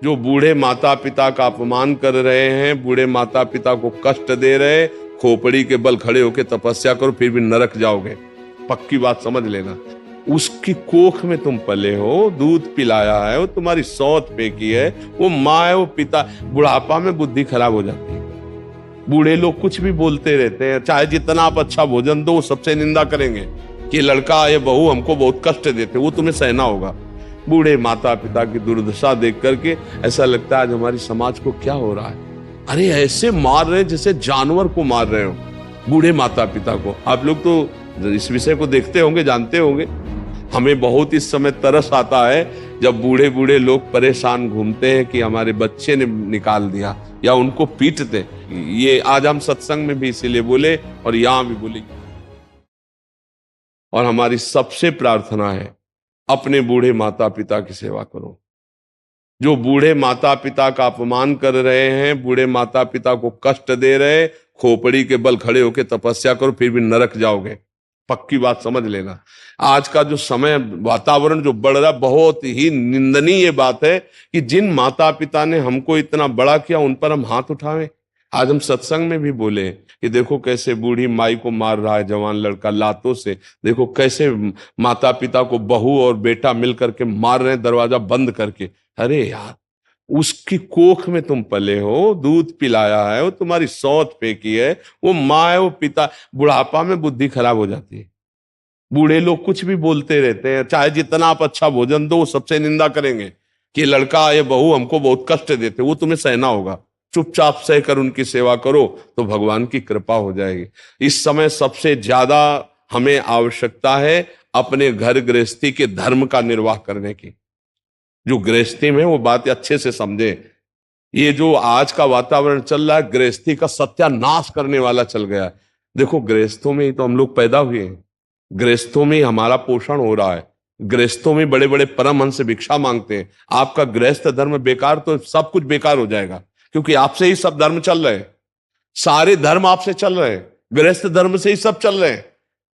जो बूढ़े माता पिता का अपमान कर रहे हैं, बूढ़े माता पिता को कष्ट दे रहे, खोपड़ी के बल खड़े होकर तपस्या करो फिर भी नरक जाओगे। पक्की बात समझ लेना। उसकी कोख में तुम पले हो, दूध पिलाया है, वो तुम्हारी सौत फेंकी है, वो माँ है, वो पिता। बुढ़ापा में बुद्धि खराब हो जाती है। बूढ़े लोग कुछ भी बोलते रहते हैं, चाहे जितना आप अच्छा भोजन दो वो सबसे निंदा करेंगे कि लड़का ये बहू हमको बहुत कष्ट देते, वो तुम्हें सहना होगा। बूढ़े माता पिता की दुर्दशा देख करके ऐसा लगता है आज हमारी समाज को क्या हो रहा है। अरे ऐसे मार रहे जैसे जानवर को मार रहे हो, बूढ़े माता पिता को। आप लोग तो इस विषय को देखते होंगे, जानते होंगे। हमें बहुत इस समय तरस आता है जब बूढ़े बूढ़े लोग परेशान घूमते हैं कि हमारे बच्चे ने निकाल दिया या उनको पीटते। ये आज हम सत्संग में भी इसीलिए बोले और यहां भी बोले। और हमारी सबसे प्रार्थना है अपने बूढ़े माता पिता की सेवा करो। जो बूढ़े माता पिता का अपमान कर रहे हैं, बूढ़े माता पिता को कष्ट दे रहे, खोपड़ी के बल खड़े होकर तपस्या करो फिर भी नरक जाओगे। पक्की बात समझ लेना। आज का जो समय वातावरण जो बढ़ रहा, बहुत ही निंदनीय बात है कि जिन माता पिता ने हमको इतना बड़ा किया उन पर हम हाथ उठावें। आज हम सत्संग में भी बोले कि देखो कैसे बूढ़ी माई को मार रहा है जवान लड़का लातों से, देखो कैसे माता पिता को बहू और बेटा मिलकर के मार रहे हैं दरवाजा बंद करके। अरे यार, उसकी कोख में तुम पले हो, दूध पिलाया है, वो तुम्हारी सौत फेंकी है, वो माँ है, वो पिता। बुढ़ापा में बुद्धि खराब हो जाती है। बूढ़े लोग कुछ भी बोलते रहते हैं, चाहे जितना आप अच्छा भोजन दो वो सबसे निंदा करेंगे कि लड़का ये बहू हमको बहुत कष्ट देते, वो तुम्हें सहना होगा। चुपचाप सहकर उनकी सेवा करो तो भगवान की कृपा हो जाएगी। इस समय सबसे ज्यादा हमें आवश्यकता है अपने घर गृहस्थी के धर्म का निर्वाह करने की। जो गृहस्थी में वो बात अच्छे से समझे। ये जो आज का वातावरण चल रहा है गृहस्थी का सत्यानाश करने वाला चल गया है। देखो गृहस्थों में ही तो हम लोग पैदा हुए हैं, गृहस्थों में ही हमारा पोषण हो रहा है, गृहस्थों में बड़े बड़े परमहंस से भिक्षा मांगते हैं। आपका गृहस्थ धर्म बेकार तो सब कुछ बेकार हो जाएगा, क्योंकि आपसे ही सब धर्म चल रहे हैं। सारे धर्म आपसे चल रहे हैं, गृहस्थ धर्म से ही सब चल रहे हैं।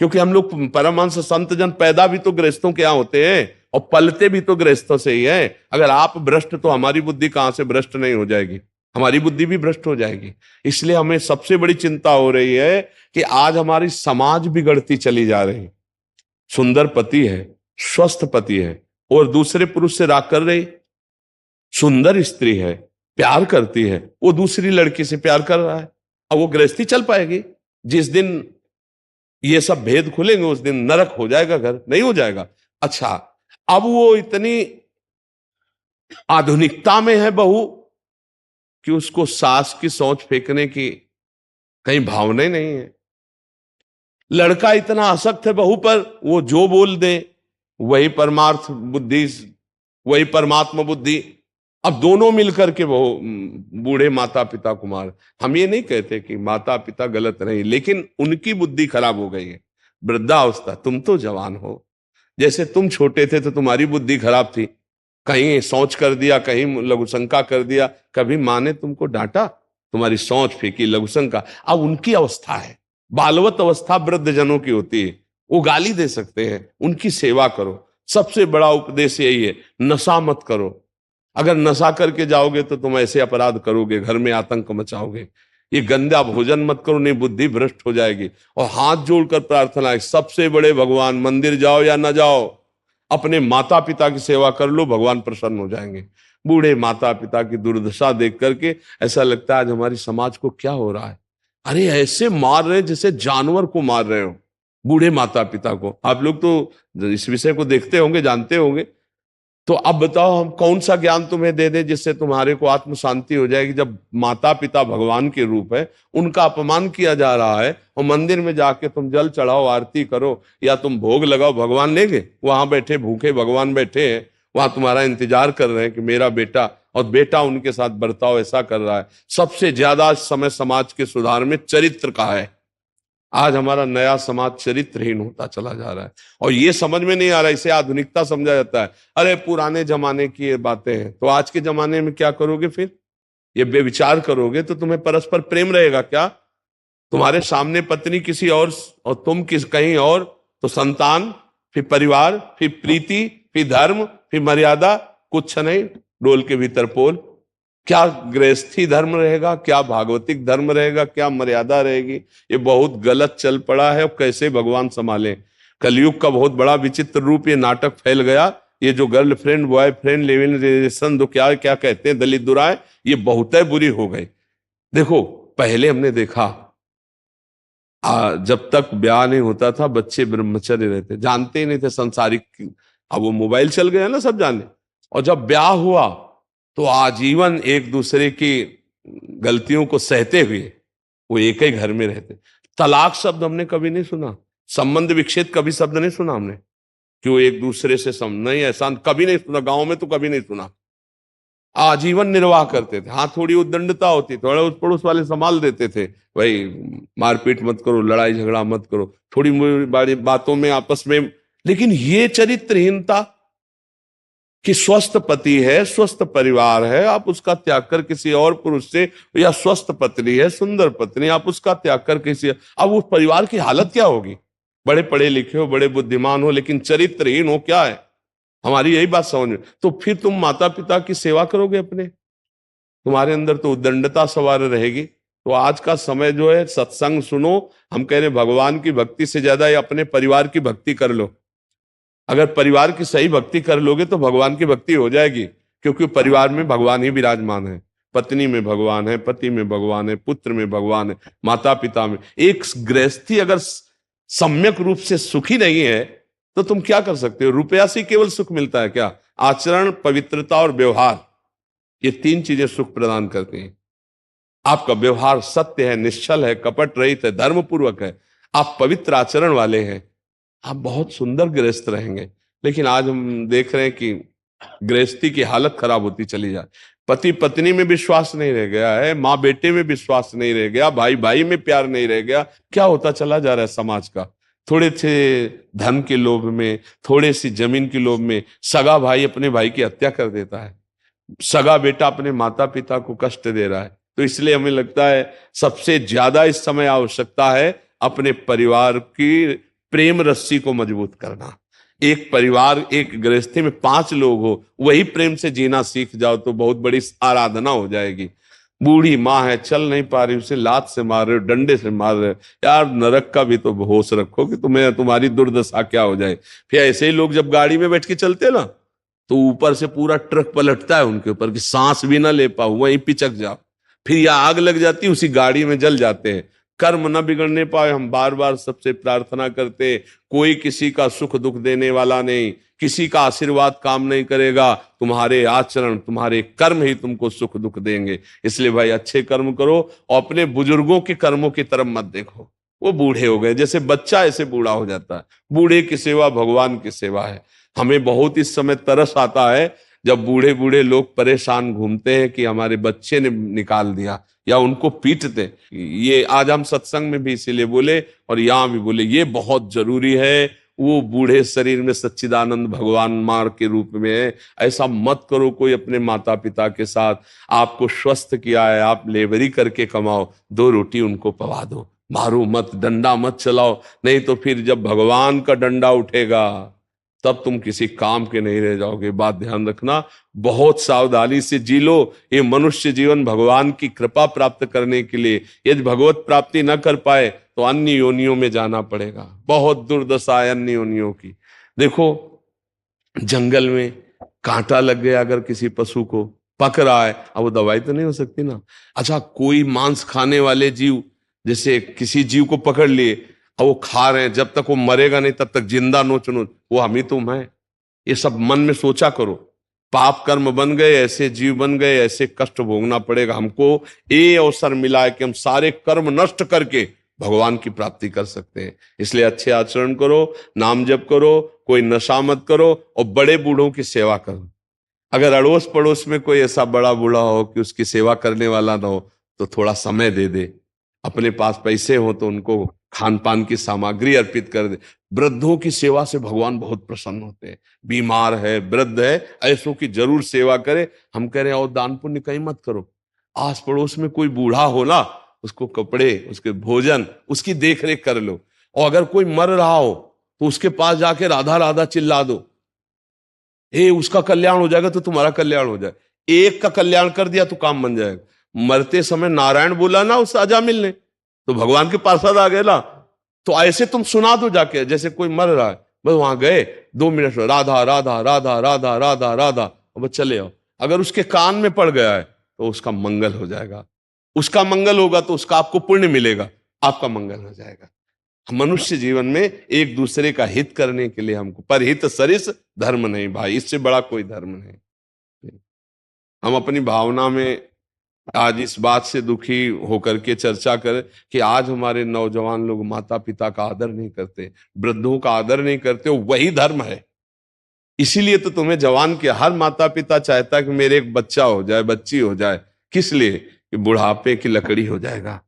क्योंकि हम लोग परमहंस संत जन पैदा भी तो गृहस्थों के यहां होते हैं और पलते भी तो गृहस्थों से ही है। अगर आप भ्रष्ट तो हमारी बुद्धि कहां से भ्रष्ट नहीं हो जाएगी, हमारी बुद्धि भी भ्रष्ट हो जाएगी। इसलिए हमें सबसे बड़ी चिंता हो रही है कि आज हमारी समाज बिगड़ती चली जा रही। सुंदर पति है, स्वस्थ पति है और दूसरे पुरुष से राग कर रही। सुंदर स्त्री है, प्यार करती है, वो दूसरी लड़की से प्यार कर रहा है। अब वो गृहस्थी चल पाएगी? जिस दिन ये सब भेद खुलेंगे उस दिन नरक हो जाएगा घर, नहीं हो जाएगा। अच्छा, अब वो इतनी आधुनिकता में है बहू कि उसको सास की सोच फेंकने की कहीं भावना ही नहीं है। लड़का इतना आसक्त है बहू पर, वो जो बोल दे वही परमार्थ बुद्धि, वही परमात्मा बुद्धि। अब दोनों मिलकर के वो बूढ़े माता पिता को मार। हम ये नहीं कहते कि माता पिता गलत नहीं, लेकिन उनकी बुद्धि खराब हो गई है। वृद्धावस्था, तुम तो जवान हो, जैसे तुम छोटे थे तो तुम्हारी बुद्धि खराब थी, कहीं सोच कर दिया, कहीं लघुशंका कर दिया, कभी माँ ने तुमको डांटा, तुम्हारी सोच फेंकी लघुशंका। अब उनकी अवस्था है, बालवत अवस्था वृद्ध जनों की होती है, वो गाली दे सकते हैं, उनकी सेवा करो। सबसे बड़ा उपदेश यही है, नशा मत करो। अगर नशा करके जाओगे तो तुम ऐसे अपराध करोगे, घर में आतंक मचाओगे। ये गंदा भोजन मत करो, नहीं बुद्धि भ्रष्ट हो जाएगी। और हाथ जोड़कर प्रार्थना है, सबसे बड़े भगवान, मंदिर जाओ या ना जाओ, अपने माता पिता की सेवा कर लो, भगवान प्रसन्न हो जाएंगे। बूढ़े माता पिता की दुर्दशा देख करके ऐसा लगता है आज हमारी समाज को क्या हो रहा है। अरे ऐसे मार रहे जैसे जानवर को मार रहे हो, बूढ़े माता पिता को। आप लोग तो इस विषय को देखते होंगे, जानते होंगे। तो अब बताओ हम कौन सा ज्ञान तुम्हें दे दे जिससे तुम्हारे को आत्म शांति हो जाएगी। जब माता पिता भगवान के रूप है, उनका अपमान किया जा रहा है, और मंदिर में जाके तुम जल चढ़ाओ, आरती करो या तुम भोग लगाओ, भगवान लेंगे? वहां बैठे भूखे भगवान बैठे हैं, वहां तुम्हारा इंतजार कर रहे हैं कि मेरा बेटा, और बेटा उनके साथ बर्ताव ऐसा कर रहा है। सबसे ज्यादा समय समाज के सुधार में चरित्र का है। आज हमारा नया समाज चरित्रहीन होता चला जा रहा है, और ये समझ में नहीं आ रहा, इसे आधुनिकता समझा जाता है। अरे पुराने जमाने की ये बातें हैं, तो आज के जमाने में क्या करोगे फिर? ये बेविचार करोगे तो तुम्हें परस्पर प्रेम रहेगा क्या? तुम्हारे सामने पत्नी किसी और तुम किस कहीं और, तो संतान, फिर परिवार, फिर प्रीति, फिर धर्म, फिर मर्यादा, कुछ नहीं। डोल के भीतर पोल। क्या गृहस्थी धर्म रहेगा, क्या भागवतिक धर्म रहेगा, क्या मर्यादा रहेगी? ये बहुत गलत चल पड़ा है। और कैसे भगवान संभाले? कलयुग का बहुत बड़ा विचित्र रूप ये नाटक फैल गया। ये जो girlfriend boyfriend live in relation, जो क्या क्या कहते हैं दलित दुराए, ये बहुत बुरी हो गई। देखो, पहले हमने देखा जब तक ब्याह नहीं होता था बच्चे ब्रह्मचर्य रहते, जानते ही नहीं थे संसारिक। अब वो मोबाइल चल गया ना सब जाने। और जब ब्याह हुआ तो आजीवन एक दूसरे की गलतियों को सहते हुए वो एक ही घर में रहते। तलाक शब्द हमने कभी नहीं सुना, संबंध विच्छेद कभी शब्द नहीं सुना हमने कि वो एक दूसरे से नहीं, ऐसा कभी नहीं सुना। गांव में तो कभी नहीं सुना। आजीवन निर्वाह करते थे। हाँ, थोड़ी उद्दंडता होती, थोड़ा उस पड़ोस वाले संभाल देते थे, भाई मारपीट मत करो, लड़ाई झगड़ा मत करो, थोड़ी बड़ी बातों में आपस में। लेकिन ये चरित्रहीनता कि स्वस्थ पति है, स्वस्थ परिवार है, आप उसका त्याग कर किसी और पुरुष से, या स्वस्थ पत्नी है, सुंदर पत्नी, आप उसका त्याग कर किसी, अब उस परिवार की हालत क्या होगी? बड़े पढ़े लिखे हो, बड़े बुद्धिमान हो, लेकिन चरित्रहीन हो, क्या है? हमारी यही बात समझ में। तो फिर तुम माता पिता की सेवा करोगे अपने? तुम्हारे अंदर तो उद्दंडता सवार रहेगी। तो आज का समय जो है, सत्संग सुनो। हम कह रहे भगवान की भक्ति से ज्यादा ये अपने परिवार की भक्ति कर लो। अगर परिवार की सही भक्ति कर लोगे तो भगवान की भक्ति हो जाएगी, क्योंकि परिवार में भगवान ही विराजमान है। पत्नी में भगवान है, पति में भगवान है, पुत्र में भगवान है, माता पिता में। एक गृहस्थी अगर सम्यक रूप से सुखी नहीं है तो तुम क्या कर सकते हो? रुपया से केवल सुख मिलता है क्या? आचरण, पवित्रता और व्यवहार, ये तीन चीजें सुख प्रदान करती हैं। आपका व्यवहार सत्य है, निश्चल है, कपट रहित है, धर्म पूर्वक है, आप पवित्र आचरण वाले हैं, आप बहुत सुंदर गृहस्थ रहेंगे। लेकिन आज हम देख रहे हैं कि गृहस्थी की हालत खराब होती चली जाए। पति पत्नी में विश्वास नहीं रह गया है, माँ बेटे में विश्वास नहीं रह गया, भाई भाई में प्यार नहीं रह गया। क्या होता चला जा रहा है समाज का? थोड़े से धन के लोभ में, थोड़े सी जमीन के लोभ में सगा भाई अपने भाई की हत्या कर देता है, सगा बेटा अपने माता पिता को कष्ट दे रहा है। तो इसलिए हमें लगता है सबसे ज्यादा इस समय आवश्यकता है अपने परिवार की प्रेम रस्सी को मजबूत करना। एक परिवार, एक गृहस्थी में 5 लोग हो, वही प्रेम से जीना सीख जाओ तो बहुत बड़ी आराधना हो जाएगी। बूढ़ी माँ है, चल नहीं पा रही, उसे लात से मार रहे हो, डंडे से मार रहे हो, यार नरक का भी तो होश रखो कि तुम्हें, तुम्हारी दुर्दशा क्या हो जाए। फिर ऐसे ही लोग जब गाड़ी में बैठ के चलते ना तो ऊपर से पूरा ट्रक पलटता है उनके ऊपर कि सांस भी ना ले पाओ, वहीं पिचक जाओ। फिर या आग लग जाती, उसी गाड़ी में जल जाते हैं। कर्म न बिगड़ने पाए, हम बार बार सबसे प्रार्थना करते, कोई किसी का सुख दुख देने वाला नहीं, किसी का आशीर्वाद काम नहीं करेगा, तुम्हारे आचरण, तुम्हारे कर्म ही तुमको सुख दुख देंगे। इसलिए भाई अच्छे कर्म करो और अपने बुजुर्गों के कर्मों की तरफ मत देखो। वो बूढ़े हो गए, जैसे बच्चा ऐसे बूढ़ा हो जाता है। बूढ़े की सेवा भगवान की सेवा है। हमें बहुत इस समय तरस आता है जब बूढ़े बूढ़े लोग परेशान घूमते हैं कि हमारे बच्चे ने निकाल दिया, या उनको पीटते। ये आज हम सत्संग में भी इसीलिए बोले और यहां भी बोले, ये बहुत जरूरी है। वो बूढ़े शरीर में सच्चिदानंद भगवान मां के रूप में है। ऐसा मत करो कोई अपने माता पिता के साथ। आपको स्वस्थ किया है, आप लेबरी करके कमाओ, 2 रोटी उनको पवा दो, मारो मत, डंडा मत चलाओ। नहीं तो फिर जब भगवान का डंडा उठेगा तब तुम किसी काम के नहीं रह जाओगे। बात ध्यान रखना, बहुत सावधानी से जी लो। ये मनुष्य जीवन भगवान की कृपा प्राप्त करने के लिए, यदि भगवत प्राप्ति न कर पाए तो अन्य योनियों में जाना पड़ेगा। बहुत दुर्दशा है अन्य योनियों की। देखो, जंगल में कांटा लग गया अगर किसी पशु को, पक रहा है, अब वो दवाई तो नहीं हो सकती ना। अच्छा, कोई मांस खाने वाले जीव, जैसे किसी जीव को पकड़ लिए और वो खा रहे हैं, जब तक वो मरेगा नहीं तब तक जिंदा नोच नोच, वो हम ही तुम है। ये सब मन में सोचा करो। पाप कर्म बन गए, ऐसे जीव बन गए, ऐसे कष्ट भोगना पड़ेगा हमको। ये अवसर मिला है कि हम सारे कर्म नष्ट करके भगवान की प्राप्ति कर सकते हैं। इसलिए अच्छे आचरण करो, नाम जप करो, कोई नशा मत करो और बड़े बूढ़ों की सेवा करो। अगर अड़ोस पड़ोस में कोई ऐसा बड़ा बूढ़ा हो कि उसकी सेवा करने वाला ना हो तो थोड़ा समय दे दे। अपने पास पैसे हो तो उनको खान पान की सामग्री अर्पित कर दे। वृद्धों की सेवा से भगवान बहुत प्रसन्न होते हैं। बीमार है, वृद्ध है, ऐसों की जरूर सेवा करे। हम कह रहे हैं और दान पुण्य कहीं मत करो। आस पड़ोस में कोई बूढ़ा हो ना, उसको कपड़े, उसके भोजन, उसकी देख रेख कर लो। और अगर कोई मर रहा हो तो उसके पास जाके राधा राधा चिल्ला दो। ए, उसका कल्याण हो जाएगा तो तुम्हारा कल्याण हो जाए। एक का कल्याण कर दिया तो काम बन जाएगा। मरते समय नारायण बोला ना उस अजामिल ने, तो भगवान के पार्षद आ गए ना। तो ऐसे तुम सुना दो जाके, जैसे कोई मर रहा है, बस वहां गए 2 मिनट में राधा राधा राधा राधा राधा राधा, और बस चले आओ। अगर उसके कान में पड़ गया है तो उसका मंगल हो जाएगा, उसका मंगल होगा तो उसका आपको पुण्य मिलेगा, आपका मंगल हो जाएगा। मनुष्य जीवन में एक दूसरे का हित करने के लिए हमको, परहित सरिस धर्म नहीं भाई, इससे बड़ा कोई धर्म नहीं। हम अपनी भावना में आज इस बात से दुखी होकर के चर्चा करें कि आज हमारे नौजवान लोग माता पिता का आदर नहीं करते, वृद्धों का आदर नहीं करते, वही धर्म है। इसीलिए तो तुम्हें जवान के हर माता पिता चाहता है कि मेरे एक बच्चा हो जाए, बच्ची हो जाए। किस लिए? कि बुढ़ापे की लकड़ी हो जाएगा,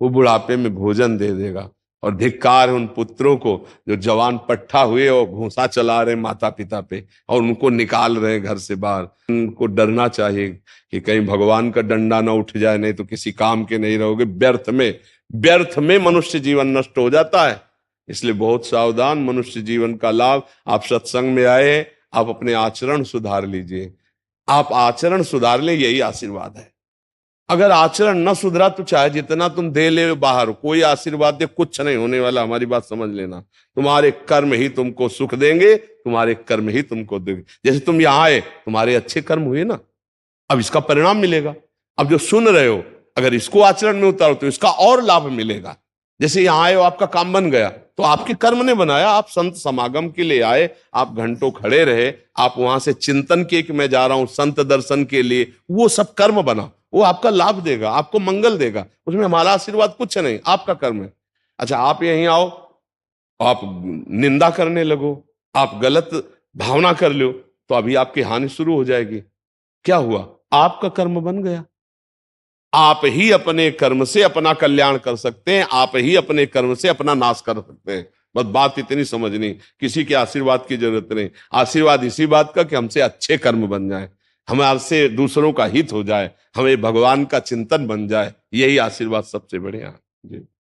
वो बुढ़ापे में भोजन दे देगा। और धिक्कार है उन पुत्रों को जो जवान पट्टा हुए और घूंसा चला रहे माता पिता पे और उनको निकाल रहे घर से बाहर। उनको डरना चाहिए कि कहीं भगवान का डंडा ना उठ जाए, नहीं तो किसी काम के नहीं रहोगे। व्यर्थ में मनुष्य जीवन नष्ट हो जाता है। इसलिए बहुत सावधान। मनुष्य जीवन का लाभ, आप सत्संग में आए, आप अपने आचरण सुधार लीजिए। आप आचरण सुधार ले, यही आशीर्वाद है। अगर आचरण न सुधरा तो चाहे जितना तुम दे ले बाहर, कोई आशीर्वाद दे कुछ नहीं होने वाला। हमारी बात समझ लेना। तुम्हारे कर्म ही तुमको सुख देंगे, तुम्हारे कर्म ही तुमको देंगे। जैसे तुम यहां आए, तुम्हारे अच्छे कर्म हुए ना, अब इसका परिणाम मिलेगा। अब जो सुन रहे हो, अगर इसको आचरण में उतारो तो इसका और लाभ मिलेगा। जैसे यहां आए हो, आपका काम बन गया, तो आपके कर्म ने बनाया। आप संत समागम के लिए आए, आप घंटों खड़े रहे, आप वहां से चिंतन किए कि मैं जा रहा हूं संत दर्शन के लिए, वो सब कर्म बना, वो आपका लाभ देगा, आपको मंगल देगा। उसमें हमारा आशीर्वाद कुछ नहीं, आपका कर्म है। अच्छा, आप यहीं आओ, आप निंदा करने लगो, आप गलत भावना कर लो, तो अभी आपकी हानि शुरू हो जाएगी। क्या हुआ? आपका कर्म बन गया। आप ही अपने कर्म से अपना कल्याण कर सकते हैं, आप ही अपने कर्म से अपना नाश कर सकते हैं। बस बात इतनी समझनी, किसी के आशीर्वाद की जरूरत नहीं। आशीर्वाद इसी बात का कि हमसे अच्छे कर्म बन जाए, हमारे दूसरों का हित हो जाए, हमें भगवान का चिंतन बन जाए। यही आशीर्वाद सबसे बढ़िया। जी।